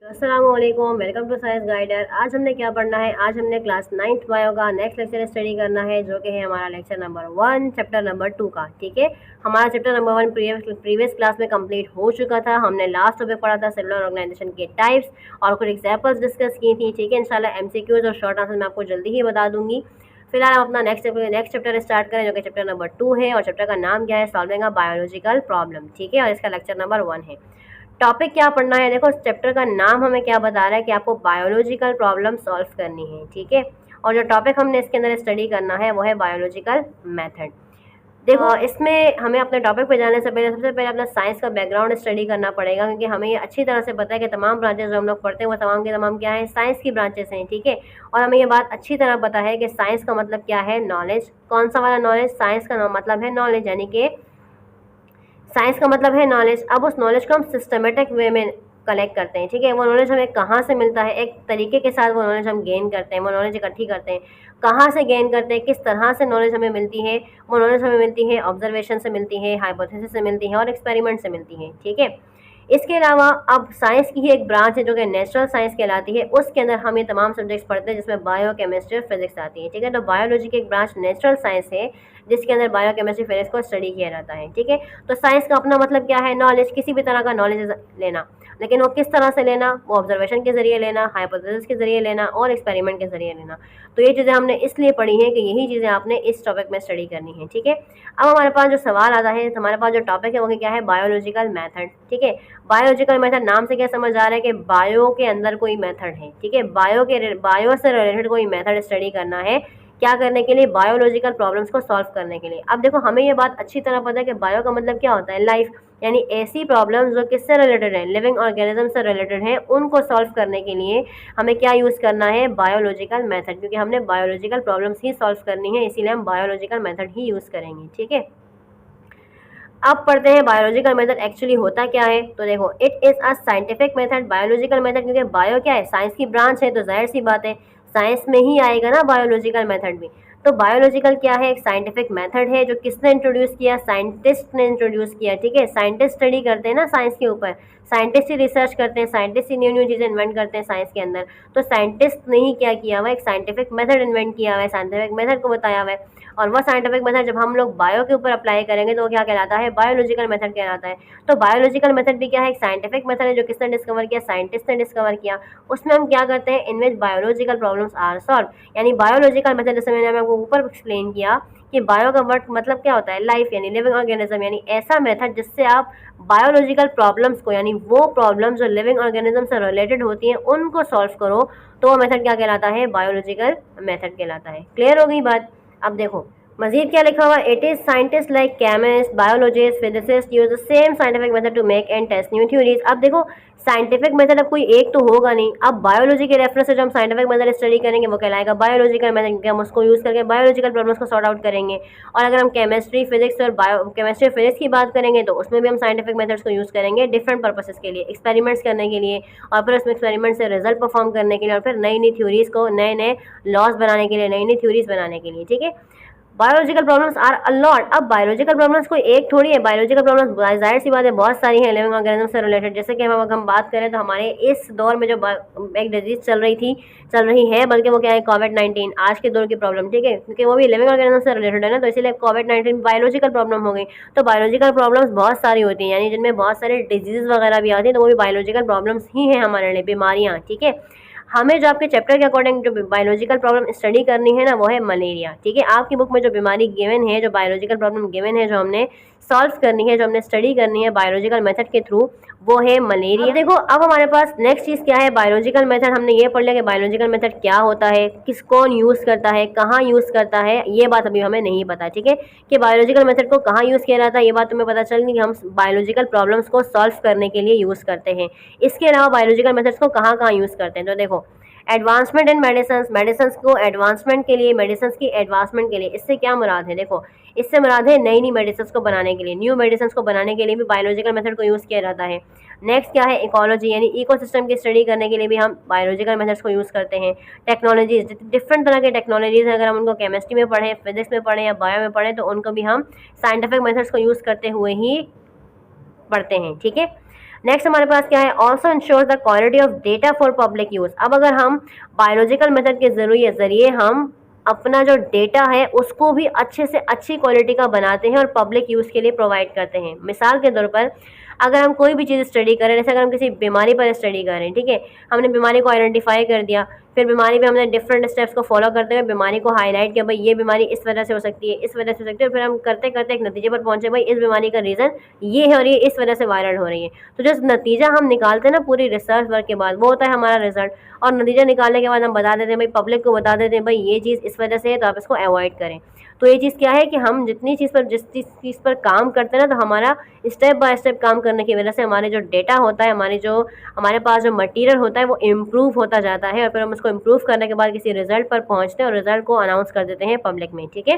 अस्सलामुअलैकुम, welcome to science guider. आज हमने क्या पढ़ना है? आज हमने क्लास 9th बायो का नेक्स्ट लेक्चर स्टडी करना है, जो कि है हमारा लेक्चर नंबर 1 चैप्टर नंबर 2 का। ठीक है, हमारा चैप्टर नंबर 1 प्रीवियस क्लास में कंप्लीट हो चुका था। हमने लास्ट टॉपिक पढ़ा था सेलुलर ऑर्गेनाइजेशन के टाइप्स और कुछ एग्जाम्पल्स डिस्कस की थी। ठीक है, इंशाल्लाह एमसीक्यूज और शॉर्ट आंसर मैं आपको जल्दी ही बता दूंगी। फिलहाल हम अपना नेक्स्ट चैप्टर स्टार्ट करें, जो कि चैप्टर नंबर 2 है और चैप्टर का नाम क्या है? Solving a biological problem. ठीक है, और इसका लेक्चर नंबर 1 है। टॉपिक क्या पढ़ना है? देखो, चैप्टर का नाम हमें क्या बता रहा है कि आपको बायोलॉजिकल प्रॉब्लम सॉल्व करनी है। ठीक है, और जो टॉपिक हमने इसके अंदर स्टडी करना है वो है बायोलॉजिकल मेथड। देखो, इसमें हमें अपने टॉपिक पे जाने से पहले सबसे पहले अपना साइंस का बैकग्राउंड स्टडी करना पड़ेगा, क्योंकि हमें ये अच्छी तरह से पता है कि तमाम ब्रांचेस जो हम लोग पढ़ते हैं वो तमाम के तमाम क्या है? साइंस की ब्रांचेस हैं। ठीक है, और हमें ये बात अच्छी तरह पता है कि साइंस का मतलब क्या है? नॉलेज। कौन सा वाला नॉलेज? साइंस का मतलब है नॉलेज, यानी कि साइंस का मतलब है नॉलेज। अब उस नॉलेज को हम सिस्टमेटिक वे में कलेक्ट करते हैं। ठीक है, वो नॉलेज हमें कहाँ से मिलता है? एक तरीके के साथ वो नॉलेज हम गेन करते हैं, वो नॉलेज इकट्ठी करते हैं। कहाँ से गेन करते हैं? किस तरह से नॉलेज हमें मिलती है? वो नॉलेज हमें मिलती है ऑब्जर्वेशन से मिलती है, हाइपोथेसिस से मिलती है और एक्सपेरिमेंट से मिलती है। ठीक है, इसके अलावा अब साइंस की ही एक ब्रांच है जो कि नेचुरल साइंस कहलाती है। उसके अंदर हम ये तमाम सब्जेक्ट्स पढ़ते हैं, जिसमें बायो, केमिस्ट्री और फिजिक्स आती है। ठीक है, तो बायोलॉजी की एक ब्रांच नेचुरल साइंस है, जिसके अंदर बायो, केमिस्ट्री, फिजिक्स को स्टडी किया जाता है। ठीक है, तो साइंस का अपना मतलब क्या है? नॉलेज, किसी भी तरह का नॉलेज लेना। लेकिन वो किस तरह से लेना? वो ऑब्जर्वेशन के जरिए लेना, हाइपोथेसिस के जरिए लेना और एक्सपेरिमेंट के जरिए लेना। तो ये चीज़ें हमने इसलिए पढ़ी हैं कि यही चीज़ें आपने इस टॉपिक में स्टडी करनी है। ठीक है, अब हमारे पास जो सवाल आता है, हमारे पास जो टॉपिक है वो क्या है? Biological method. ठीक है, बायोलॉजिकल मेथड नाम से क्या समझ आ रहा है कि बायो के अंदर कोई मेथड है। ठीक है, बायो से रिलेटेड कोई मेथड स्टडी करना है। क्या करने के लिए? बायोलॉजिकल प्रॉब्लम्स को सॉल्व करने के लिए। अब देखो, हमें ये बात अच्छी तरह पता है कि बायो का मतलब क्या होता है? लाइफ, यानी ऐसी प्रॉब्लम्स जो किससे रिलेटेड है? लिविंग ऑर्गेनिज्म से रिलेटेड है। उनको सॉल्व करने के लिए हमें क्या यूज़ करना है? बायोलॉजिकल मेथड, क्योंकि हमने बायोलॉजिकल प्रॉब्लम्स ही सॉल्व करनी है, इसीलिए हम बायोलॉजिकल मेथड ही यूज़ करेंगे। ठीक है, अब पढ़ते हैं बायोलॉजिकल मेथड एक्चुअली होता क्या है। तो देखो, it is a scientific method. Biological method, क्योंकि बायो क्या है? साइंस की ब्रांच है, तो जाहिर सी बात है साइंस में ही आएगा ना बायोलॉजिकल मेथड भी। तो बायोलॉजिकल क्या है? एक साइंटिफिक मेथड है जो किसने इंट्रोड्यूस किया? साइंटिस्ट ने इंट्रोड्यूस किया। ठीक है, साइंटिस्ट स्टडी करते हैं ना साइंस के ऊपर, साइंटिस्ट ही रिसर्च करते हैं, साइंटिस्ट ही न्यू न्यू चीज़ें इन्वेंट करते हैं साइंस के अंदर। तो साइंटिस्ट ने ही क्या किया हुआ? एक साइंटिफिक मेथड इन्वेंट किया हुआ है, साइंटिफिक मेथड को बताया हुआ है। और वह साइंटिफिक मेथड जब हम लोग बायो के ऊपर अप्लाई करेंगे तो वो क्या कहलाता है? बायोलॉजिकल मेथड कहलाता है। तो बायोलॉजिकल मेथड भी क्या है? एक साइंटिफिक मेथड है जो किसने डिस्कवर किया? साइंटिस्ट ने डिस्कवर किया। उसमें हम क्या करते हैं? इन which biological problems are solve. यानी बायोलॉजिकल मेथड, जैसे मैंने आपको ऊपर एक्सप्लेन किया कि बायो का वर्ड मतलब क्या होता है? लाइफ, यानी लिविंग ऑर्गेनिज्म, यानी ऐसा मेथड जिससे आप बायोलॉजिकल प्रॉब्लम्स को, यानी वो प्रॉब्लम्स जो लिविंग ऑर्गेनिज्म से रिलेटेड होती हैं, उनको सॉल्व करो, तो वो मेथड क्या कहलाता है? बायोलॉजिकल मेथड कहलाता है। क्लियर हो गई बात? अब देखो मजीद क्या लिखा हुआ? It is scientist like chemist, biologist, physicist use the same scientific method to make and test new theories. अब देखो, साइंटिफिक मेथड अब कोई एक तो होगा नहीं। अब बायोलॉजी के रेफरेंस से जो हम साइंटिफिक मेथड स्टडी करेंगे वो कहलाएगा बायोलॉजिकल मेथड, क्योंकि हम उसको यूज़ करके बायोलॉजिकल प्रॉब्लम्स को सॉर्ट आउट करेंगे। और अगर हम केमिस्ट्री, फिजिक्स और केमिस्ट्री फिजिक्स की बात करेंगे तो उसमें भी हम साइंटिफिक मेथड्स को यूज़ करेंगे डिफरेंट पर्पसेस के लिए, एक्सपेरिमेंट्स करने के लिए, और फिर उसमें एक्सपेरिमेंट से रिजल्ट परफॉर्म करने के लिए, और फिर नई नई थ्योरीज को, नए नए लॉज बनाने के लिए, नई नई थ्योरीज बनाने के लिए। ठीक है, बायोलॉजिकल प्रॉब्लम्स आर अलॉट। अब बायोलॉजिकल प्रॉब्लम्स कोई एक थोड़ी है, बायोलॉजिकल प्रॉब्लम्स जाहिर सी बात है बहुत सारी हैं लिविंग ऑर्गेनिज्म से रिलेटेड। जैसे कि हम बात करें तो हमारे इस दौर में जो एक डिजीज चल रही है, बल्कि वो क्या है? कोविड-19, आज के दौर की प्रॉब्लम। ठीक है, क्योंकि वो भी लिविंग ऑर्गेनिज्म से रिलेटेड है ना, तो इसीलिए कोविड-19 बायोलॉजिकल प्रॉब्लम हो गई। तो बायोलॉजिकल प्रॉब्लम्स बहुत सारी होती हैं, यानी जिनमें बहुत सारे डिजीज वगैरह भी आती हैं, तो वो भी बायोलॉजिकल प्रॉब्लम्स ही हैं हमारे लिए, बीमारियाँ। ठीक है, हमें जो आपके चैप्टर के अकॉर्डिंग जो बायोलॉजिकल प्रॉब्लम स्टडी करनी है ना, वो है मलेरिया। ठीक है, आपकी बुक में जो बीमारी गिवन है, जो बायोलॉजिकल प्रॉब्लम गिवन है, जो हमने सॉल्व करनी है, जो हमने स्टडी करनी है बायोलॉजिकल मेथड के थ्रू, वो है मलेरिया। देखो, अब हमारे पास नेक्स्ट चीज़ क्या है? Biological method. हमने ये पढ़ लिया कि बायोलॉजिकल मेथड क्या होता है, किस कौन यूज़ करता है, कहाँ यूज़ करता है, ये बात अभी हमें नहीं पता। ठीक है, कि बायोलॉजिकल मेथड को कहाँ यूज़ किया जाता है, ये बात तुम्हें पता चल गई कि हम बायोलॉजिकल प्रॉब्लम्स को सॉल्व करने के लिए यूज़ करते हैं। इसके अलावा बायोलॉजिकल मेथड्स को कहाँ कहाँ यूज़ करते हैं? तो देखो, एडवांसमेंट इन मेडिसिन, मेडिसिन को एडवांसमेंट के लिए, मेडिसिन की एडवांसमेंट के लिए। इससे क्या मुराद है? देखो, इससे मुराद है नई नई मेडिसिन को बनाने के लिए, न्यू मेडिसिन को बनाने के लिए भी बायोलॉजिकल मेथड को यूज़ किया जाता है। नेक्स्ट क्या है? इकोलॉजी, यानी इकोसिस्टम की स्टडी करने के लिए भी हम बायोलॉजिकल मेथड्स को यूज़ करते हैं। टेक्नोलॉजीज, डिफरेंट तरह के टेक्नोलॉजीज हैं, अगर हम उनको केमिस्ट्री में पढ़ें, फिजिक्स में पढ़ें या बायो में पढ़ें, तो उनको भी हम साइंटिफिक मेथड्स को यूज़ करते हुए ही पढ़ते हैं। ठीक है, नेक्स्ट हमारे पास क्या है, also ensure the quality of data for public use. अब अगर हम बायोलॉजिकल मेथड के जरिए हम अपना जो डेटा है उसको भी अच्छे से अच्छी क्वालिटी का बनाते हैं और पब्लिक यूज़ के लिए प्रोवाइड करते हैं। मिसाल के तौर पर अगर हम कोई भी चीज़ स्टडी करें, जैसे अगर हम किसी बीमारी पर स्टडी करें, ठीक है, हमने बीमारी को आइडेंटिफाई कर दिया, फिर बीमारी पे हमने डिफरेंट स्टेप्स को फॉलो करते हुए बीमारी को हाईलाइट किया, भाई ये बीमारी इस वजह से हो सकती है, इस वजह से हो सकती है, फिर हम करते करते एक नतीजे पर पहुंचे, भाई इस बीमारी का रीज़न ये है और ये इस वजह से वायरल हो रही है। तो जो नतीजा हम निकालते हैं ना पूरी रिसर्च वर्क के बाद, वो होता है हमारा रिजल्ट। और नतीजा निकालने के बाद हम बता देते हैं, भाई पब्लिक को बता देते हैं, भाई ये चीज़ इस वजह से है तो आप इसको अवॉइड करें। तो ये चीज़ क्या है कि हम जितनी चीज़ पर जिस चीज़ पर काम करते हैं ना, तो हमारा स्टेप बाय स्टेप काम करने की वजह से हमारे जो डेटा होता है, हमारे पास जो मटेरियल होता है वो इम्प्रूव होता जाता है, और फिर हम उसको इम्प्रूव करने के बाद किसी रिजल्ट पर पहुंचते हैं और रिजल्ट को अनाउंस कर देते हैं पब्लिक में। ठीक है,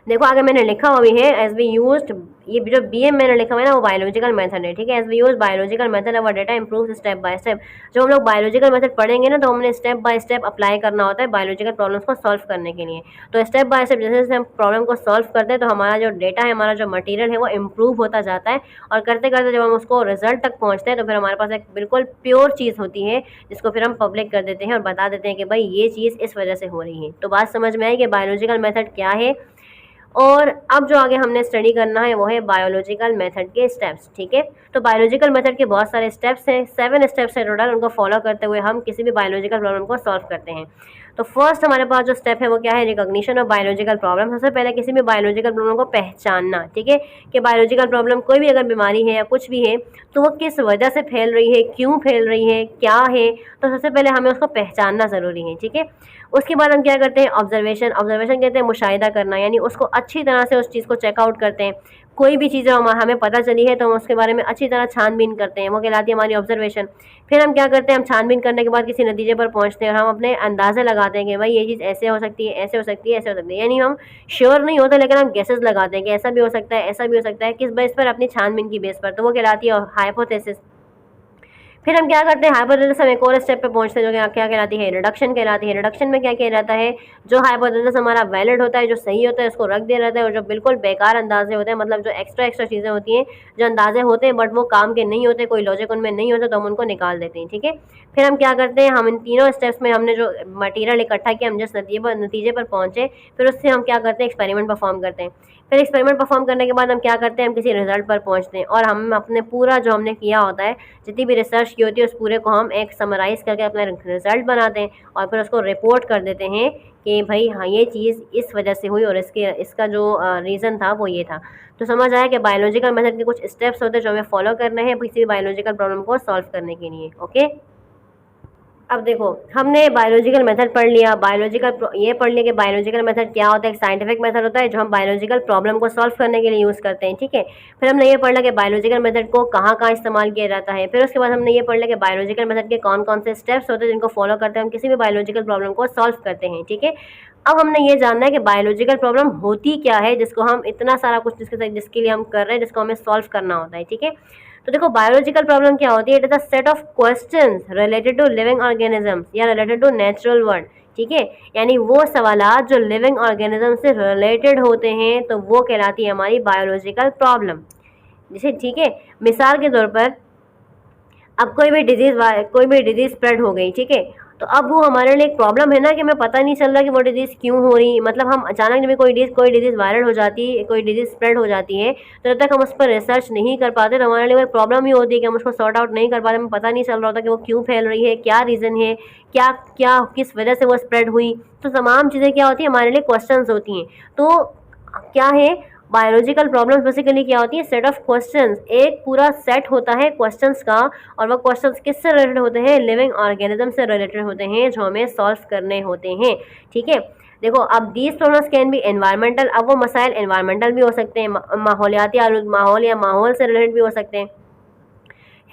देखो आगे मैंने लिखा हुआ भी है, एज वी यूज्ड, ये जो BM मैंने लिखा हुआ है ना वो बायोलॉजिकल मेथड है। ठीक है, as we use biological method our data improve step by step. जब हम लोग बायोलॉजिकल मेथड पढ़ेंगे ना तो हमने स्टेप बाय स्टेप अप्लाई करना होता है बायोलॉजिकल प्रॉब्लम्स को सॉल्व करने के लिए। तो स्टेप बाय स्टेप जैसे जैसे हम प्रॉब्लम को सॉल्व करते हैं तो हमारा जो डेटा है, हमारा जो मटीरियल है वो इम्प्रूव होता जाता है, और करते करते जब हम उसको रिजल्ट तक पहुँचते हैं तो फिर हमारे पास एक बिल्कुल प्योर चीज़ होती है जिसको फिर हम पब्लिक कर देते हैं और बता देते हैं कि भाई ये चीज़ इस वजह से हो रही है। तो बात समझ में आई कि बायोलॉजिकल मेथड क्या है। और अब जो आगे हमने स्टडी करना है वो है बायोलॉजिकल मेथड के स्टेप्स। ठीक है, तो बायोलॉजिकल मेथड के बहुत सारे स्टेप्स हैं, 7 स्टेप्स है टोटल। उनको फॉलो करते हुए हम किसी भी बायोलॉजिकल प्रॉब्लम को सॉल्व करते हैं। तो फर्स्ट हमारे पास जो स्टेप है वो क्या है, रिकॉग्निशन ऑफ बायोलॉजिकल प्रॉब्लम। सबसे पहले किसी भी बायोलॉजिकल प्रॉब्लम को पहचानना। ठीक है, कि बायोलॉजिकल प्रॉब्लम कोई भी अगर बीमारी है या कुछ भी है तो वो किस वजह से फैल रही है, क्यों फैल रही है, क्या है, तो सबसे पहले हमें उसको पहचानना ज़रूरी है। ठीक है, उसके बाद हम क्या करते हैं, ऑब्जर्वेशन। ऑब्जर्वेशन कहते हैं मुशाहिदा करना, यानी उसको अच्छी तरह से उस चीज़ को चेकआउट करते हैं। कोई भी चीज़ हमें पता चली है तो हम उसके बारे में अच्छी तरह छानबीन करते हैं, वो कहलाती है हमारी ऑब्जर्वेशन। फिर हम क्या करते हैं, हम छानबीन करने के बाद किसी नतीजे पर पहुंचते हैं और हम अपने अंदाज़े लगाते हैं कि भाई ये चीज़ ऐसे हो सकती है, ऐसे हो सकती है, ऐसे हो सकती है। यानी हम श्योर नहीं होते लेकिन हम गेसेस लगाते हैं कि ऐसा भी हो सकता है, ऐसा भी हो सकता है, किस बेस पर, अपनी छानबीन की बेस पर। तो वो कहलाती है हाइपोथेसिस। फिर हम क्या करते हैं, हाइपोथेसिस हम एक और स्टेप पे पहुंचते हैं जो कि क्या कहलाती है, रिडक्शन कहलाती है। रिडक्शन में क्या किया जाता है, जो हाइपोथेसिस हमारा वैलिड होता है, जो सही होता है, उसको रख दिया जाता है, और जो बिल्कुल बेकार अंदाजे होते हैं, मतलब जो एक्स्ट्रा चीज़ें होती हैं, जो अंदाजे होते हैं बट वो काम के नहीं होते, कोई लॉजिक उनमें नहीं होता, तो हम उनको निकाल देते हैं। ठीक है, फिर हम क्या करते हैं, हम इन तीनों स्टेप्स में हमने जो मटीरियल इकट्ठा किया, हम जिस नतीजे पर पहुँचे, फिर उससे हम क्या करते हैं, एक्सपेरिमेंट परफॉर्म करते हैं। फिर एक्सपेरिमेंट परफॉर्म करने के बाद हम क्या करते हैं, हम किसी रिजल्ट पर पहुंचते हैं, और हम अपने पूरा जो हमने किया होता है, जितनी भी रिसर्च की होती है, उस पूरे को हम एक समराइज़ करके अपना रिजल्ट बनाते हैं और फिर उसको रिपोर्ट कर देते हैं कि भाई हाँ ये चीज़ इस वजह से हुई और इसका जो रीज़न था वो ये था। तो समझ आया कि बायोलॉजिकल मेथड के कुछ स्टेप्स होते हैं जो हमें फॉलो करने हैं किसी भी बायोलॉजिकल प्रॉब्लम को सॉल्व करने के लिए। ओके, अब देखो हमने बायोलॉजिकल मेथड पढ़ लिया, ये पढ़ लिया कि बायोलॉजिकल मेथड क्या होता है। एक साइंटिफिक मेथड होता है जो हम बायोलॉजिकल प्रॉब्लम को सॉल्व करने के लिए यूज़ करते हैं। ठीक है, फिर हमने ये पढ़ लिया कि बायोलॉजिकल मेथड को कहाँ कहाँ इस्तेमाल किया जाता है। फिर उसके बाद हमने ये पढ़ लिया कि बायोलॉजिकल मेथड के कौन कौन से स्टेप्स होते हैं जिनको फॉलो करते हैं हम किसी भी बायोलॉजिकल प्रॉब्लम को सॉल्व करते हैं। ठीक है, अब हमने ये जानना है कि बायोलॉजिकल प्रॉब्लम होती क्या है, जिसको हम इतना सारा कुछ जिसके लिए हम कर रहे हैं, जिसको हमें सॉल्व करना होता है। ठीक है, तो देखो बायोलॉजिकल प्रॉब्लम क्या होती है, it is a set of questions related to living organisms या रिलेटेड टू नेचुरल वर्ल्ड। ठीक है, यानी वो सवालात जो लिविंग ऑर्गेनिज्म से रिलेटेड होते हैं तो वो कहलाती है हमारी बायोलॉजिकल प्रॉब्लम। जैसे ठीक है, मिसाल के तौर पर अब कोई भी डिजीज़ स्प्रेड हो गई। ठीक है, तो अब वो हमारे लिए एक प्रॉब्लम है ना कि हमें पता नहीं चल रहा कि वो डिजीज़ क्यों हो रही, मतलब हम अचानक जब कोई डिजीज़ वायरल हो जाती है, कोई डिजीज़ स्प्रेड हो जाती है, तो जब तक हम उस पर रिसर्च नहीं कर पाते तो हमारे लिए वो एक प्रॉब्लम ही होती है कि हम उसको सॉर्ट आउट नहीं कर पाते, हमें पता नहीं चल रहा होता कि वो क्यों फैल रही है, क्या रीज़न है, किस वजह से वो स्प्रेड हुई। तो तमाम चीज़ें क्या होती हैं, हमारे लिए क्वेश्चंस होती हैं। तो क्या है, बायोलॉजिकल प्रॉब्लम्स बेसिकली क्या होती है, सेट ऑफ क्वेश्चंस, एक पूरा सेट होता है क्वेश्चंस का, और वह क्वेश्चंस किससे रिलेटेड होते हैं, लिविंग ऑर्गेनिज्म से रिलेटेड होते हैं जो हमें सॉल्व करने होते हैं। ठीक है, देखो अब these problems can be environmental, अब वो मसाइल एनवायरमेंटल भी हो सकते हैं, माहौलियाती माहौल या माहौल से रिलेटेड भी हो सकते हैं,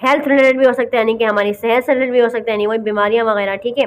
हेल्थ रिलेटेड भी हो सकते हैं, यानी कि हमारी सेहत से रिलेटेड भी हो सकते हैं, यानी वही बीमारियाँ वगैरह। ठीक है,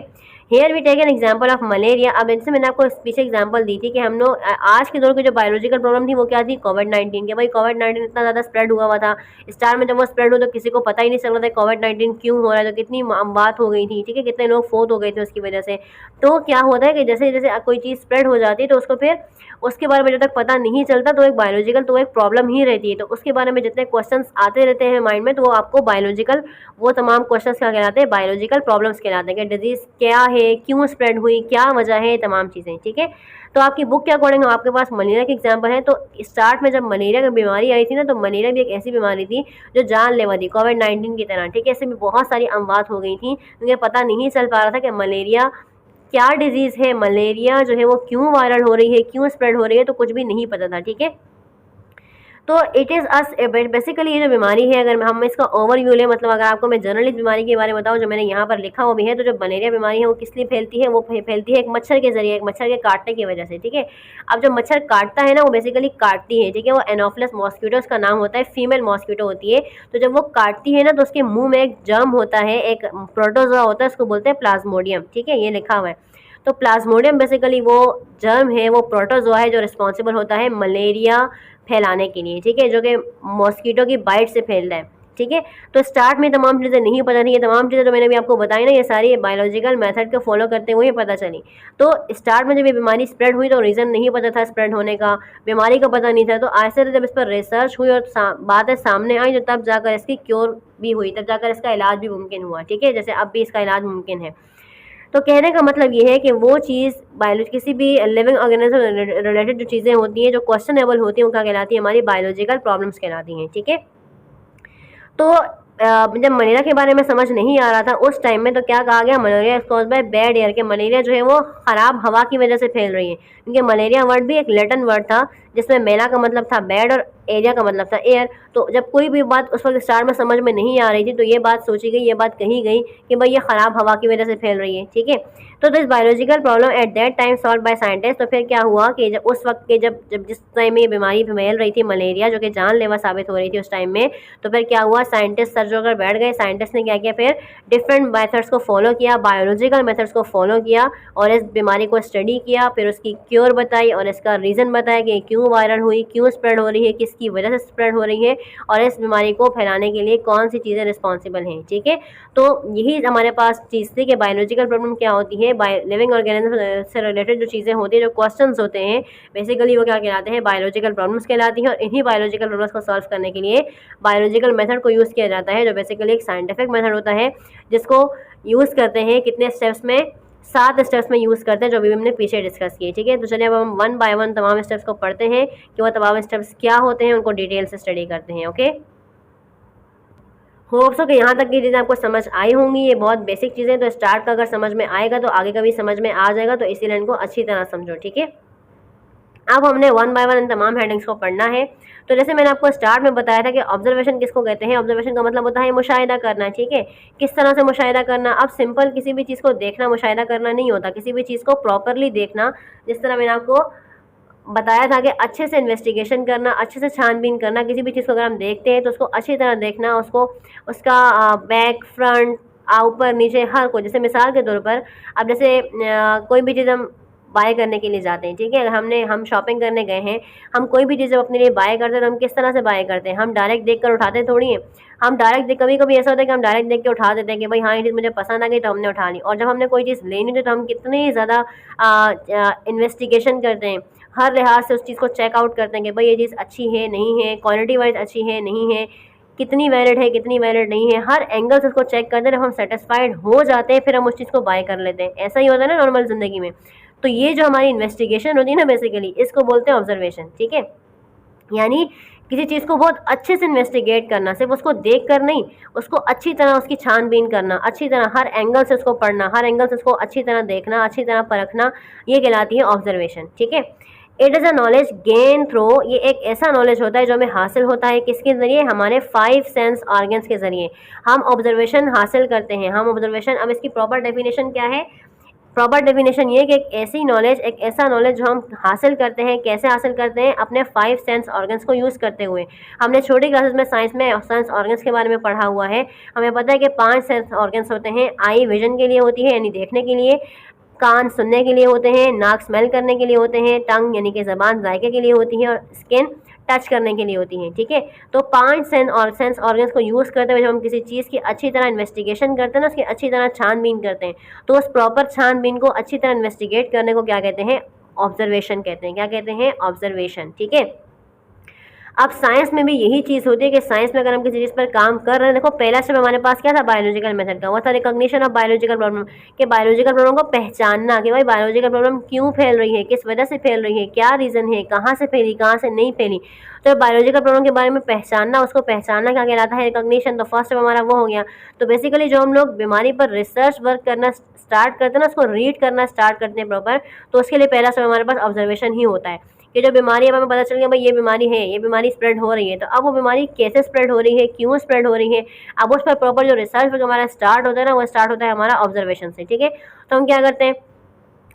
here we take an example of malaria. अब इनसे मैंने आपको पीछे एग्जाम्पल दी थी कि हम लोग आज के दौर की जो बायोलॉजिकल प्रॉब्लम थी वो क्या थी, कोविड-19 के। भाई कोविड-19 इतना ज़्यादा स्प्रेड हुआ था, स्टार में जब वो स्प्रेड हुआ तो किसी को पता ही नहीं चल रहा था कोविड-19 क्यों हो रहा है, तो कितनी बात हो गई थी, ठीक है, कितने लोग फोत हो गए थे उसकी वजह से। तो क्या होता है कि जैसे जैसे कोई चीज़ स्प्रेड हो जाती है तो उसको फिर उसके बारे में जब तक पता नहीं चलता तो एक बायोलॉजिकल तो एक प्रॉब्लम ही रहती है। तो उसके बारे में जितने क्वेश्चंस आते रहते हैं माइंड में तो वो आपको बायोलॉजिकल, वो तमाम क्वेश्चंस क्या कहलाते हैं, बायोलॉजिकल प्रॉब्लम्स कहलाते हैं कि डिजीज़ क्या है, क्यों स्प्रेड हुई, क्या वजह है, तमाम चीज़ें, ठीक है। तो आपकी बुक के अकॉर्डिंग आपके पास मलेरिया के एग्जाम्पल है। तो स्टार्ट में जब मलेरिया की बीमारी आई थी ना, तो मलेरिया भी एक ऐसी बीमारी थी जो जानलेवा थी कोविड-19 की तरह, ठीक है। ऐसे भी बहुत सारी अमवात हो गई थी क्योंकि पता नहीं चल पा रहा था कि मलेरिया क्या डिजीज़ है, मलेरिया जो है वो क्यों वायरल हो रही है, क्यों स्प्रेड हो रही है, तो कुछ भी नहीं पता था, ठीक है। तो इट इज़ अस बेसिकली ये जो बीमारी है, अगर हम इसका ओवरव्यू लें, मतलब अगर आपको मैं जनरली बीमारी के बारे में बताऊँ जो मैंने यहाँ पर लिखा हुआ भी है, तो जो मलेरिया बीमारी है वो किस लिए फैलती है, वो फैलती है एक मच्छर के जरिए, एक मच्छर के काटने की वजह से, ठीक है। अब जब मच्छर काटता है ना, वो बेसिकली काटती है, ठीक है, वो एनोफिलस मॉस्किटो उसका नाम होता है, फीमेल मॉस्किटो होती है। तो जब वो काटती है ना तो उसके मुंह में एक जर्म होता है, एक प्रोटोजोआ होता है, उसको बोलते हैं प्लाज्मोडियम, ठीक है, ये लिखा हुआ है। तो प्लाज्मोडियम बेसिकली वो जर्म है, वो प्रोटोजोआ है जो रिस्पॉन्सिबल होता है मलेरिया फैलाने के लिए, ठीक है, जो कि मॉस्किटो की बाइट से फैलता है, ठीक है। तो स्टार्ट में तमाम चीज़ें नहीं पता थी, ये तमाम चीज़ें जो मैंने भी आपको बताई ना, ये सारी बायोलॉजिकल मेथड को फॉलो करते हुए पता चली। तो स्टार्ट में जब ये बीमारी स्प्रेड हुई तो रीज़न नहीं पता था स्प्रेड होने का, बीमारी का पता नहीं था। तो आहिस्ते जब इस पर रिसर्च हुई और बातें सामने आई, जो तब जाकर इसकी क्योर भी हुई, तब जाकर इसका इलाज भी मुमकिन हुआ, ठीक है, जैसे अब भी इसका इलाज मुमकिन है। तो कहने का मतलब ये है कि वो चीज़ बायोलॉजी किसी भी लिविंग ऑर्गेनिज्म रिलेटेड जो चीज़ें होती हैं, जो क्वेश्चनेबल होती हैं, वो क्या कहलाती है, हमारी बायोलॉजिकल प्रॉब्लम्स कहलाती हैं, ठीक है। तो जब मलेरिया के बारे में समझ नहीं आ रहा था उस टाइम में, तो क्या कहा गया, malaria is cause by bad air, के मलेरिया जो है वो ख़राब हवा की वजह से फैल रही है। क्योंकि मलेरिया वर्ड भी एक लैटिन वर्ड था जिसमें मेला का मतलब था बैड और एरिया का मतलब था एयर। तो जब कोई भी बात उस वक्त स्टार्ट में समझ में नहीं आ रही थी तो ये बात सोची गई, ये बात कही गई कि भाई ये ख़राब हवा की वजह से फैल रही है, ठीक है। तो this biological problem at that time solve by scientist. तो फिर क्या हुआ कि जब उस वक्त के जब जब जिस टाइम में ये बीमारी फैल रही थी मलेरिया, जो कि जानलेवा साबित हो रही थी उस टाइम में, तो फिर क्या हुआ, साइंटिस्ट सर जो अगर बैठ गए, साइंटिस्ट ने क्या किया, फिर डिफरेंट मेथड्स को फॉलो किया, बायोलॉजिकल मेथड्स को फॉलो किया और इस बीमारी को स्टडी किया, फिर उसकी क्योर बताई और इसका रीज़न बताया कि क्यों वायरल हुई, क्यों स्प्रेड हो रही है, किसकी वजह से स्प्रेड हो रही है और इस बीमारी को फैलाने के लिए कौन सी चीज़ें रिस्पॉन्सिबल हैं, ठीक है। तो यही हमारे पास चीज़ थी कि बायोलॉजिकल प्रॉब्लम क्या होती है, लिविंग ऑर्गेनिज्म से रिलेटेड जो चीज़ें होती हैं, जो क्वेश्चंस होते हैं, बेसिकली वो क्या कहलाते हैं, बायोलॉजिकल प्रॉब्लम्स कहलाती हैं। और इन्हीं बायोलॉजिकल प्रॉब्लम्स को सॉल्व करने के लिए बायोलॉजिकल मेथड को यूज़ किया जाता है, जो बेसिकली एक साइंटिफिक मेथड होता है जिसको यूज़ करते हैं कितने स्टेप्स में, 7 स्टेप्स में यूज़ करते हैं, जो भी हमने पीछे डिस्कस किए, ठीक है। तो चलिए अब हम वन बाय वन तमाम स्टेप्स को पढ़ते हैं कि वो तमाम स्टेप्स क्या होते हैं, उनको डिटेल से स्टडी करते हैं, ओके। होप सो कि यहाँ तक की चीज़ें आपको समझ आई होंगी। ये बहुत बेसिक चीज़ें, तो स्टार्ट का अगर समझ में आएगा तो आगे का भी समझ में आ जाएगा, तो इसीलिए इनको अच्छी तरह समझो, ठीक है। अब हमने वन बाय वन इन तमाम हेडिंग्स को पढ़ना है। तो जैसे मैंने आपको स्टार्ट में बताया था कि ऑब्जर्वेशन किसको कहते हैं, ऑब्जर्वेशन का मतलब होता है मुशाहिदा करना, ठीक है। किस तरह से मुशाहिदा करना, अब सिंपल किसी भी चीज़ को देखना मुशाहिदा करना नहीं होता, किसी भी चीज़ को प्रॉपरली देखना, जिस तरह मैंने आपको बताया था कि अच्छे से इन्वेस्टिगेशन करना, अच्छे से छानबीन करना, किसी भी चीज़ को अगर हम देखते हैं तो उसको अच्छी तरह देखना, उसको उसका बैक फ्रंट ऊपर नीचे हर को, जैसे मिसाल के तौर पर अब जैसे कोई भी चीज़ हम बाय करने के लिए जाते हैं, ठीक है, अगर हम शॉपिंग करने गए हैं, हम कोई भी चीज़ अपने लिए बाय करते हैं तो हम किस तरह से बाय करते हैं, हम डायरेक्ट देख कर उठाते थोड़ी हैं। हम डायरेक्ट देख, कभी कभी ऐसा होता है कि हम डायरेक्ट देख के उठा देते हैं कि भाई हाँ ये चीज़ मुझे पसंद आ गई तो हमने उठा ली, और जब हमने कोई चीज़ लेनी थी तो हम कितनी ज़्यादा इन्वेस्टिगेशन करते हैं, हर लिहाज से उस चीज़ को चेकआउट करते हैं कि भाई ये चीज़ अच्छी है नहीं है, क्वालिटी वाइज अच्छी है नहीं है, कितनी वैलिड है कितनी वैलिड नहीं है, हर एंगल से उसको चेक करते हैं। जब हम सेटिस्फाइड हो जाते हैं फिर हम उस चीज़ को बाय कर लेते हैं। ऐसा ही होता है ना नॉर्मल ज़िंदगी में। तो ये जो हमारी इन्वेस्टिगेशन होती है ना, बेसिकली इसको बोलते हैं ऑब्जर्वेशन, ठीक है। यानी किसी चीज़ को बहुत अच्छे से इन्वेस्टिगेट करना, सिर्फ उसको देख कर नहीं, उसको अच्छी तरह उसकी छानबीन करना, अच्छी तरह हर एंगल से उसको पढ़ना, हर एंगल से उसको अच्छी तरह देखना, अच्छी तरह परखना, ये कहलाती है ऑब्जर्वेशन, ठीक है। It is a knowledge gain through, ये एक ऐसा नॉलेज होता है जो हमें हासिल होता है किसके ज़रिए, हमारे 5 सेंस ऑर्गन्स के ज़रिए हम ऑब्जर्वेशन हासिल करते हैं। हम ऑब्जर्वेशन, अब इसकी प्रॉपर डेफिनेशन क्या है, प्रॉपर डेफिनेशन ये कि एक ऐसी नॉलेज, एक ऐसा नॉलेज जो हम हासिल करते हैं, कैसे हासिल करते हैं, अपने 5 सेंस ऑर्गन्स को यूज़ करते हुए। हमने छोटी क्लासेस में साइंस में सेंस ऑर्गन्स के बारे में पढ़ा हुआ है। हमें पता है कि 5 सेंस ऑर्गन्स होते हैं। आई विजन के लिए होती है यानी देखने के लिए, कान सुनने के लिए होते हैं, नाक स्मेल करने के लिए होते हैं, टंग यानी कि ज़बान जायके के लिए होती है, और स्किन टच करने के लिए होती है। ठीक है, तो 5 सेंस ऑर्गन्स को यूज़ करते हुए जब हम किसी चीज़ की अच्छी तरह इन्वेस्टिगेशन करते हैं ना, उसकी अच्छी तरह छानबीन करते हैं, तो उस प्रॉपर छानबीन को अच्छी तरह इन्वेस्टिगेट करने को क्या कहते हैं? ऑब्जर्वेशन कहते हैं। क्या कहते हैं? ऑब्जर्वेशन। ठीक है, अब साइंस में भी यही चीज़ होती है कि साइंस में अगर हम किसी चीज़ पर काम कर रहे हैं, देखो पहला स्टेप हमारे पास क्या था? बायोलॉजिकल मेथड का, वो था रिकॉग्निशन ऑफ बायोलॉजिकल प्रॉब्लम, कि बायोलॉजिकल प्रॉब्लम को पहचानना कि भाई बायोलॉजिकल प्रॉब्लम क्यों फैल रही है, किस वजह से फैल रही है, क्या रीज़न है, कहाँ से फैली, कहाँ से नहीं फैली। तो बायोलॉजिकल प्रॉब्लम के बारे में पहचानना, उसको पहचानना क्या कहलाता है? रिकॉग्निशन। तो फर्स्ट स्टेप हमारा वो हो गया। तो बेसिकली जो हम लोग बीमारी पर रिसर्च वर्क करना स्टार्ट करते हैं ना, उसको रीड करना स्टार्ट करते हैं प्रॉपर, तो उसके लिए पहला स्टेप हमारे पास ऑब्जर्वेशन ही होता है कि जो बीमारी है हमें पता चल गया भाई ये बीमारी है, ये बीमारी स्प्रेड हो रही है, तो अब वो बीमारी कैसे स्प्रेड हो रही है, क्यों स्प्रेड हो रही है, अब उस पर प्रॉपर जो रिसर्च हमारा स्टार्ट होता है ना, वो स्टार्ट होता है हमारा ऑब्जर्वेशन से। ठीक है, तो हम क्या करते हैं,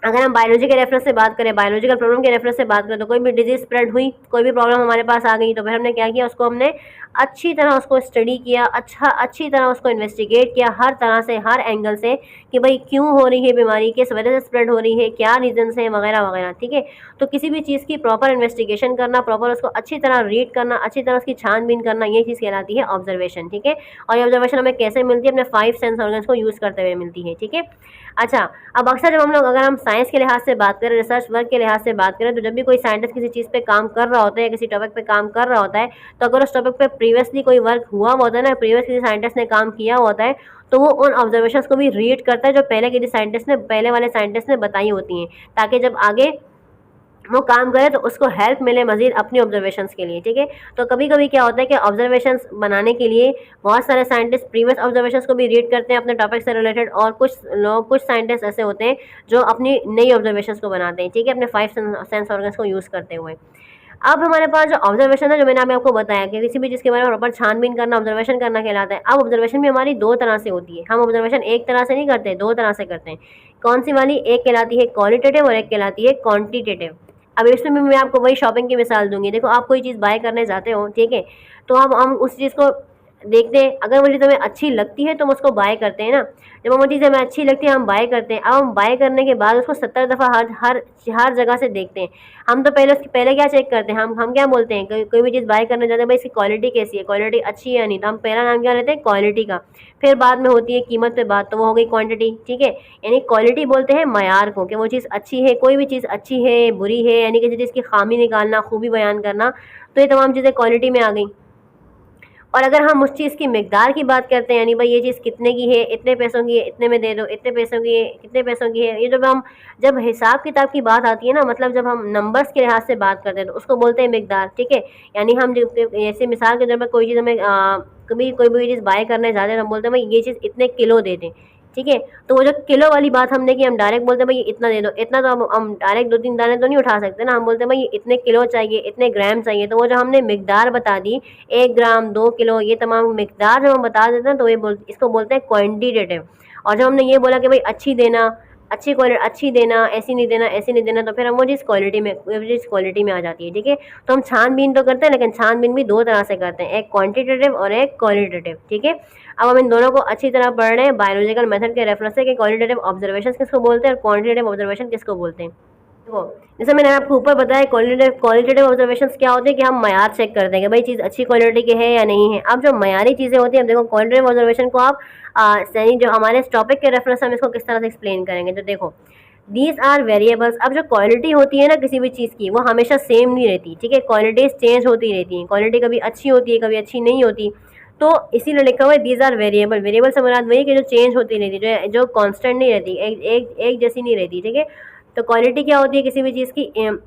अगर हम बायोलॉजी के रेफरेंस से बात करें, बायोलॉजिकल प्रॉब्लम के रेफरेंस से बात करें, तो कोई भी डिजीज स्प्रेड हुई, कोई भी प्रॉब्लम हमारे पास आ गई, तो फिर हमने क्या किया, उसको हमने अच्छी तरह उसको स्टडी किया, अच्छी तरह उसको इन्वेस्टिगेट किया, हर तरह से, हर एंगल से, कि भाई क्यों हो रही है बीमारी, किस वजह से स्प्रेड हो रही है, क्या रीजन्स हैं, वगैरह वगैरह। ठीक है, तो किसी भी चीज़ की प्रॉपर इन्वेस्टिगेशन करना, प्रॉपर उसको अच्छी तरह रीड करना, अच्छी तरह उसकी छानबीन करना, ये चीज़ कहलाती है ऑब्जर्वेशन। ठीक है, और ये ऑब्जर्वेशन हमें कैसे मिलती है? अपने 5 सेंस ऑर्गन्स को यूज़ करते हुए मिलती है। ठीक है, अच्छा, अब अक्सर जब हम लोग, अगर हम साइंस के लिहाज से बात करें, रिसर्च वर्क के लिहाज से बात करें, तो जब भी कोई साइंटिस्ट किसी चीज़ पे काम कर रहा होता है, किसी टॉपिक पे काम कर रहा होता है, तो अगर उस टॉपिक पे प्रीवियसली कोई वर्क हुआ होता है ना, प्रीवियस किसी साइंटिस्ट ने काम किया होता है, तो वो उन ऑब्जर्वेशंस को भी रीड करता है जो पहले वाले साइंटिस्ट ने बताई होती हैं, ताकि जब आगे वो काम करे तो उसको हेल्प मिले मज़ीद अपनी ऑब्जर्वेशंस के लिए। ठीक है, तो कभी कभी क्या होता है कि ऑब्जर्वेशंस बनाने के लिए बहुत सारे साइंटिस्ट प्रीवियस ऑब्जर्वेशंस को भी रीड करते हैं अपने टॉपिक से रिलेटेड, और कुछ साइंटिस्ट ऐसे होते हैं जो अपनी नई ऑब्जर्वेशंस को बनाते हैं। ठीक है, अपने 5 सेंस ऑर्गन्स को यूज़ करते हुए। अब हमारे पास जो ऑब्जर्वेशन है, जो मैंने अभी आपको बताया कि किसी भी चीज़ के बारे में प्रॉपर छानबीन करना, ऑब्जर्वेशन करना कहलाता है। अब ऑब्जर्वेशन भी हमारी 2 तरह से होती है। हम ऑब्जर्वेशन एक तरह से नहीं करते, 2 तरह से करते हैं। कौन सी वाली? एक कहलाती है क्वालिटेटिव और एक कहलाती है क्वांटिटेटिव। अब इसमें भी मैं आपको वही शॉपिंग की मिसाल दूंगी। देखो, आप कोई चीज़ बाय करने जाते हो, ठीक है, तो अब हम उस चीज़ को देखते हैं, अगर वो चीज़ हमें अच्छी लगती है तो हम उसको बाय करते हैं ना। जब वो चीज़ हमें अच्छी लगती है हम बाय करते हैं। अब हम बाय करने के बाद उसको 70 दफ़ा हर जगह से देखते हैं। हम तो पहले क्या चेक करते हैं, हम क्या बोलते हैं, कोई भी चीज़ बाय करने जाते हैं, भाई इसकी क्वालिटी कैसी है, क्वालिटी अच्छी है या नहीं, तो हम पहला नाम क्या लेते हैं? क्वालिटी का। फिर बाद में होती है कीमत पे बात, तो वो हो गई क्वांटिटी। ठीक है, यानी क्वालिटी बोलते हैं मयार को, कि वो चीज़ अच्छी है, कोई भी चीज़ अच्छी है, बुरी है, यानी किसी चीज़ की खामी निकालना, खूबी बयान करना, तो ये तमाम चीज़ें क्वालिटी में आ गई। और अगर हम उस चीज़ की मिकदार की बात करते हैं, यानी भाई ये चीज़ कितने की है, इतने पैसों की है, इतने में दे दो, इतने पैसों की है, कितने पैसों की है, ये जब हिसाब किताब की बात आती है ना, मतलब जब हम नंबर्स के लिहाज से बात करते हैं, तो उसको बोलते हैं मिकदार। ठीक है, यानी हम ऐसे मिसाल के तौर पर कोई चीज़ हमें कभी कोई भी चीज़ बाय करने जाते हैं, तो हम बोलते हैं भाई ये चीज़ इतने किलो दे दें। ठीक है, तो वो जो किलो वाली बात हमने की, हम डायरेक्ट बोलते हैं भाई ये इतना दे दो। इतना तो हम डायरेक्ट 2-3 दाने तो नहीं उठा सकते ना, हम बोलते हैं भाई ये इतने किलो चाहिए, इतने ग्राम चाहिए। तो वो जो हमने मिकदार बता दी, 1 ग्राम, 2 किलो, ये तमाम मिकदार जब हम बता देते हैं, तो इसको बोलते हैं क्वांटिटेटिव। और जब हमने ये बोला कि भाई अच्छी देना, अच्छी देना, ऐसी नहीं देना, ऐसी नहीं देना, तो फिर हम वो चीज़ क्वालिटी में आ जाती है। ठीक है, तो हम छानबीन तो करते हैं, लेकिन छानबीन भी 2 तरह से करते हैं, एक क्वांटिटेटिव और एक क्वालिटेटिव। ठीक है, अब हम इन दोनों को अच्छी तरह पढ़ रहे हैं बायोलॉजिकल मेथड के रेफरेंस से, कि क्वालिटेटिव ऑब्जर्वेशन किसको बोलते हैं और क्वांटिटेटिव ऑब्जर्वेशन किसको बोलते हैं। देखो, जैसे मैंने आपको ऊपर बताया, क्वालिटेटिव ऑब्जर्वेशन क्या होते हैं कि हम मयार चेक करते हैं कि भाई चीज़ अच्छी क्वालिटी की है या नहीं है। अब जो मयारी चीज़ें होती हैं, अब देखो क्वालिटेटिव ऑब्जर्वेशन को आप सही जो हमारे इस टॉपिक के रेफरेंस से हम इसको किस तरह से एक्सप्लेन करेंगे, तो देखो, दीज आर वेरिएबल्स। अब जो क्वालिटी होती है ना किसी भी चीज़ की, वो हमेशा सेम नहीं रहती। ठीक है, क्वालिटीज चेंज होती रहती हैं, क्वालिटी कभी अच्छी होती है, कभी अच्छी नहीं होती। तो इसीलिए लिखा हुआ है दीज आर वेरिएबल। वेरिएबल से मुराद वही कि जो चेंज होती रहती है, जो कांस्टेंट नहीं रहती, एक जैसी नहीं रहती। ठीक है, तो क्वालिटी क्या होती है? किसी भी चीज़ की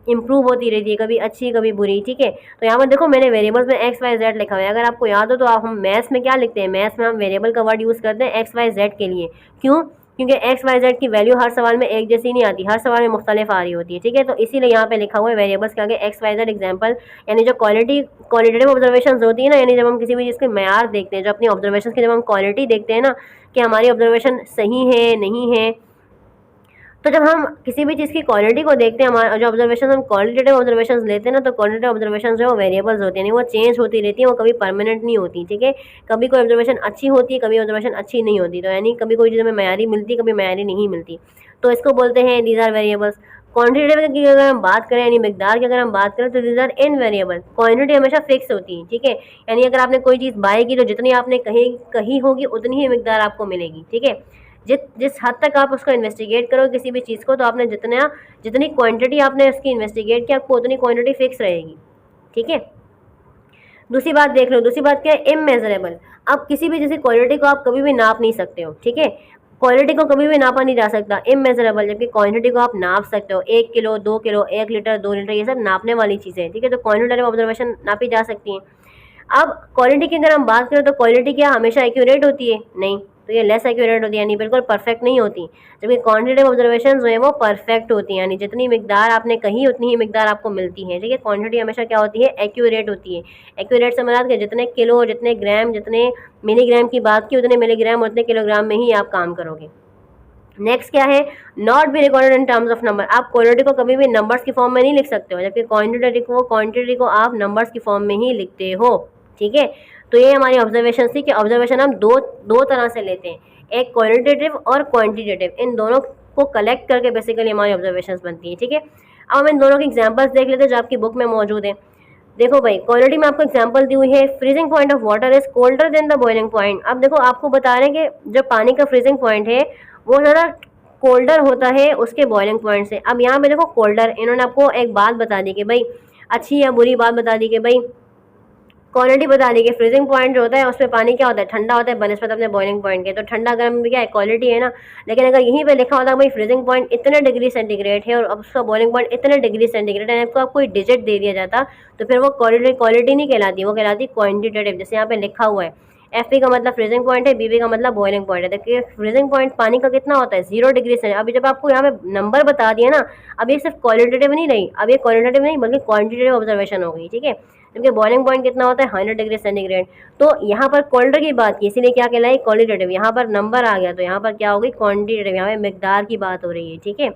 इम्प्रूव होती रहती है, कभी अच्छी कभी बुरी। ठीक है, तो यहाँ पर देखो मैंने वेरिएबल्स में एक्स वाई जेड लिखा हुआ है। अगर आपको याद हो तो हम मैथ्स में क्या लिखते हैं, मैथ्स में हम वेरिएबल का वर्ड यूज़ करते हैं एक्स वाई जेड के लिए। क्यों? क्योंकि एक्स वाई जेड की वैल्यू हर सवाल में एक जैसी नहीं आती, हर सवाल में मुख्तलिफ आ रही होती है। ठीक है, तो इसीलिए यहाँ पे लिखा हुआ है वेरिएबल्स के आगे एक्स वाई जेड एग्जाम्पल। यानी जो क्वालिटेटिव ऑब्जर्वेशन होती है ना, यानी जब हम किसी भी चीज़ के मैयार देखते हैं, जो अपनी ऑब्जर्वेशन की जब हम क्वालिटी देखते हैं ना, कि हमारी ऑब्जर्वेशन सही है नहीं है, तो जब हम किसी भी चीज़ की क्वालिटी को देखते हैं, हमारा जो ऑब्जर्वेशन हम क्वालिटेटिव ऑब्जर्वेशन लेते हैं ना, तो क्वालिटेटिव ऑब्जर्वेशन जो है वो वेरिएबल्स होती हैं, वो चेंज होती रहती है, वो कभी परमानेंट नहीं होती, ठीक है। कभी कोई ऑब्जर्वेशन अच्छी होती है, कभी ऑब्जर्वेशन अच्छी नहीं होती, तो यानी कभी कोई चीज़ हमें मयारी मिलती है, कभी मयारी नहीं मिलती, तो इसको बोलते हैं दीज आर वेरिएबल्स। क्वांटिटेटिव की अगर हम बात करें, यानी मिकदार की अगर हम बात करें, तो दीज आर इनवेरिएबल। क्वांटिटी हमेशा फिक्स होती है, ठीक है, यानी अगर आपने कोई चीज़ बाय की तो जितनी आपने कही होगी उतनी ही मिकदार आपको मिलेगी, ठीक है। जिस हद तक आप उसको इन्वेस्टिगेट करो किसी भी चीज़ को, तो आपने जितनी क्वांटिटी आपने उसकी इन्वेस्टिगेट किया, आपको उतनी क्वांटिटी फिक्स रहेगी, ठीक है। दूसरी बात देख लो, दूसरी बात क्या है, इमेजरेबल। अब किसी भी जैसी क्वालिटी को आप कभी भी नाप नहीं सकते हो, ठीक है, क्वालिटी को कभी भी नापा नहीं जा सकता, इमेजरेबल, जबकि क्वांटिटी को आप नाप सकते हो, 1 किलो 2 किलो 1 लीटर 2 लीटर, ये सब नापने वाली चीज़ें हैं, ठीक है, तो क्वांटिटेटिव ऑब्जर्वेशन नापी जा सकती हैं। अब क्वालिटी की अगर हम बात करें, तो क्वालिटी क्या हमेशा एक्यूरेट होती है? नहीं, तो ये लेस एक्यूरेट होती है, यानी बिल्कुल परफेक्ट नहीं होती, जबकि क्वांटिटेटिव ऑब्जर्वेशन जो है वो परफेक्ट होती हैं, यानी जितनी मिकदार आपने कही उतनी ही मिकदार आपको मिलती है, ठीक है। क्वांटिटी हमेशा क्या होती है? एक्यूरेट होती है। एक्यूरेट से मतलब कि जितने किलो, जितने ग्राम, जितने मिलीग्राम की बात की, उतने मिलीग्राम उतने किलोग्राम में ही आप काम करोगे। नेक्स्ट क्या है? Not be recorded in terms of number. आप क्वालिटी को कभी भी नंबर्स की फॉर्म में नहीं लिख सकते हो, जबकि क्वांटिटी को आप नंबर्स की फॉर्म में ही लिखते हो, ठीक है। तो ये हमारी ऑब्जर्वेशन थी कि ऑब्जर्वेशन हम दो तरह से लेते हैं, एक क्वालिटेटिव और क्वांटिटेटिव, इन दोनों को कलेक्ट करके बेसिकली हमारी ऑब्जर्वेशन बनती है, ठीक है। अब हम इन दोनों के एग्जाम्पल्स देख लेते हैं जो आपकी बुक में मौजूद है। देखो भाई, क्वालिटी में आपको एग्जांपल दी हुई है, freezing point of water is colder than the boiling point. अब देखो आपको बता रहे हैं कि जो पानी का फ्रीजिंग पॉइंट है वो ज़्यादा कोल्डर होता है उसके बॉइलिंग पॉइंट से। अब यहाँ पे देखो कोल्डर, इन्होंने आपको एक बात बता दी कि भाई अच्छी या बुरी बात बता दी कि भाई क्वालिटी बता दी कि फ्रीजिंग पॉइंट जो होता है उसमें पानी क्या होता है? ठंडा होता है बनस्पत अपने बॉइलिंग पॉइंट के, तो ठंडा गर्म में क्या है? क्वालिटी है ना। लेकिन अगर यहीं पे लिखा होता है भाई फ्रीजिंग पॉइंट इतने डिग्री सेंटीग्रेड है और अब उसका बॉइलिंग पॉइंट इतने डिग्री सेंटीग्रेड है, आपको कोई डिजिट दे दिया जाता, तो फिर वो क्वालिटी नहीं कहलाती, वो कहलाती क्वान्टिटेटिव, जैसे यहाँ पे लिखा हुआ है। FP का मतलब फ्रीजिंग पॉइंट है, BB का मतलब बॉइलिंग पॉइंट है। देखिए फ्रीजिंग पॉइंट पानी का कितना होता है? 0 डिग्री से। अभी जब आपको यहाँ पे नंबर बता दिया ना, अब ये सिर्फ क्वालिटेटिव नहीं रही, अब ये क्वालिटेटिव नहीं बल्कि क्वांटिटेटिव ऑब्जर्वेशन हो गई, ठीक है। जबकि बॉइलिंग पॉइंट कितना होता है? 100 डिग्री सेंटीग्रेड। तो यहाँ पर कोल्डर की बात की, इसीलिए क्या कहलाई? क्वालिटेटिव। यहाँ पर नंबर आ गया तो यहाँ पर क्या हो गई? क्वांटिटेटिव। यहाँ पे मिकदार की बात हो रही है, ठीक है।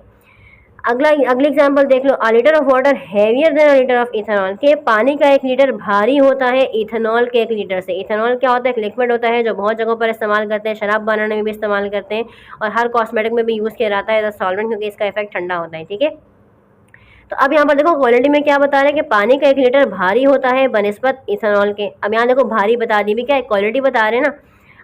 अगली एग्जांपल देख लो, a litre of water heavier than a litre of ethanol, के पानी का 1 लीटर भारी होता है इथेनॉल के 1 लीटर से। इथेनॉल क्या होता है? एक लिक्विड होता है जो बहुत जगहों पर इस्तेमाल करते हैं, शराब बनाने में भी इस्तेमाल करते हैं और हर कॉस्मेटिक में भी यूज़ किया जाता है एज अ सॉल्वेंट, क्योंकि इसका इफेक्ट ठंडा होता है, ठीक है। तो अब यहाँ पर देखो क्वालिटी में क्या बता रहे हैं कि पानी का 1 लीटर भारी होता है बनिस्बत इथेनॉल के। अब यहाँ देखो भारी बता दी, भी क्या है? क्वालिटी बता रहे हैं ना।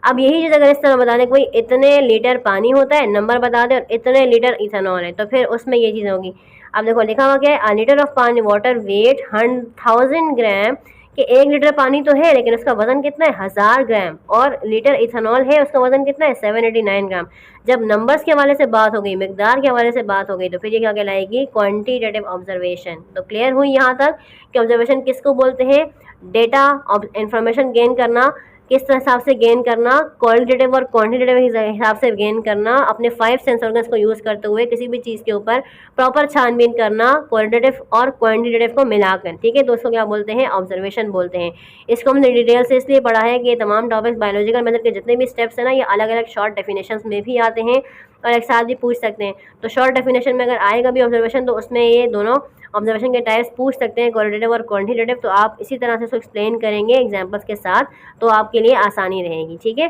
अब यही चीज़ अगर इस तरह बता दें कोई इतने लीटर पानी होता है, नंबर बता दें, और इतने लीटर इथेनॉल है, तो फिर उसमें ये चीज़ होगी। अब देखो लिखा हुआ क्या है? अ लीटर ऑफ पानी वाटर वेट 1000 ग्राम, कि 1 लीटर पानी तो है लेकिन उसका वजन कितना है? 1000 ग्राम, और लीटर इथेनॉल है उसका वजन कितना है? 789 ग्राम। जब नंबर्स के हवाले से बात हो गई, मिकदार के हवाले से बात हो गई, तो फिर ये क्या कहलाएगी? Quantitative observation. तो क्लियर हुई यहाँ तक कि ऑब्जर्वेशन किसको बोलते हैं? डेटा इंफॉर्मेशन गेन करना, किस हिसाब से गेन करना? क्वालिटेटिव और क्वांटिटेटिव हिसाब से गेन करना, अपने 5 सेंस ऑर्गन्स को यूज़ करते हुए किसी भी चीज़ के ऊपर प्रॉपर छानबीन करना, क्वालिटेटिव और क्वांटिटेटिव को मिलाकर, ठीक है दोस्तों। क्या बोलते हैं? ऑब्जर्वेशन बोलते हैं। इसको हमने डिटेल से इसलिए पढ़ा है कि ये तमाम टॉपिक्स बायोलॉजिकल मेथड के जितने भी स्टेप्स हैं ना, ये अलग अलग शॉर्ट डेफिनेशंस में भी आते हैं और एक साथ भी पूछ सकते हैं। तो शॉर्ट डेफिनेशन में अगर आएगा भी ऑब्जर्वेशन, तो उसमें ये दोनों ऑब्जर्वेशन के टाइप्स पूछ सकते हैं, क्वालिटेटिव और क्वांटिटेटिव। तो आप इसी तरह से इसको एक्सप्लेन करेंगे एग्जांपल्स के साथ, तो आपके लिए आसानी रहेगी, ठीक है।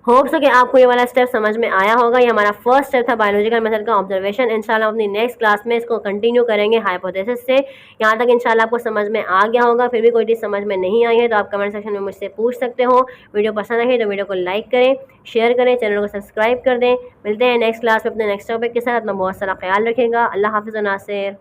होप सो कि आपको ये वाला स्टेप समझ में आया होगा। ये हमारा फर्स्ट स्टेप था बायोलॉजिकल मेथड का ऑब्जर्वेशन। इंशाल्लाह अपनी नेक्स्ट क्लास में इसको कंटिन्यू करेंगे हाइपोथेसिस से। यहाँ तक इंशाल्लाह आपको समझ में आ गया होगा। फिर भी कोई चीज़ समझ में नहीं आई है तो आप कमेंट सेक्शन में मुझसे पूछ सकते हो। वीडियो पसंद आई तो वीडियो को लाइक करें, शेयर करें, चैनल को सब्सक्राइब कर दें। मिलते हैं नेक्स्ट क्लास में अपने नेक्स्ट टॉपिक के साथ। अपना बहुत सारा ख्याल रखेगा। अल्लाह हाफिज़ नासिर।